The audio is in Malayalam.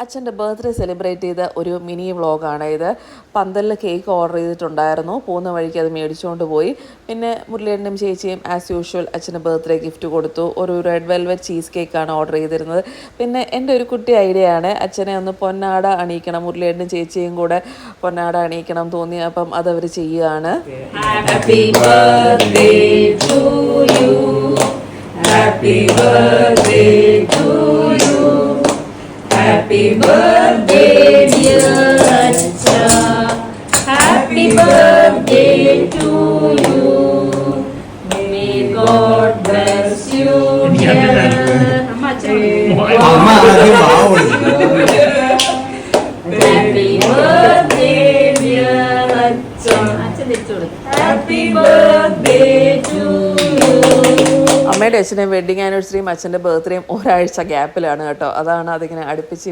അച്ഛൻ്റെ ബർത്ത്ഡേ സെലിബ്രേറ്റ് ചെയ്ത ഒരു മിനി വ്ളോഗാണ് ഇത്. പന്തലിൽ കേക്ക് ഓർഡർ ചെയ്തിട്ടുണ്ടായിരുന്നു. പോകുന്ന വഴിക്ക് അത് മേടിച്ചുകൊണ്ട് പോയി. പിന്നെ മുരളിയേട്ടനും ചേച്ചിയും ആസ് യൂഷ്വൽ അച്ഛന് ബർത്ത്ഡേ ഗിഫ്റ്റ് കൊടുത്തു. ഒരു റെഡ് വെൽവെറ്റ് ചീസ് കേക്കാണ് ഓർഡർ ചെയ്തിരുന്നത്. പിന്നെ എൻ്റെ ഒരു കുട്ടി ഐഡിയ ആണ്, അച്ഛനെ ഒന്ന് പൊന്നാട അണിയിക്കണം, മുരളിയേട്ടനും ചേച്ചിയും കൂടെ പൊന്നാട അണിയിക്കണം തോന്നി. അപ്പം അതവർ ചെയ്യുകയാണ്. Happy birthday to you. Happy birthday to you. Happy birthday dear Acha. Happy birthday to you. May God bless you dear. Happy birthday dear Acha. Happy birthday to you. അമ്മയുടെ അച്ഛൻ്റെ വെഡിങ് ആനിവേഴ്സറിയും അച്ഛൻ്റെ ബർത്ത്ഡേയും ഒരാഴ്ച ഗ്യാപ്പിലാണ് കേട്ടോ. അതാണ് അതിങ്ങനെ അടുപ്പിച്ച്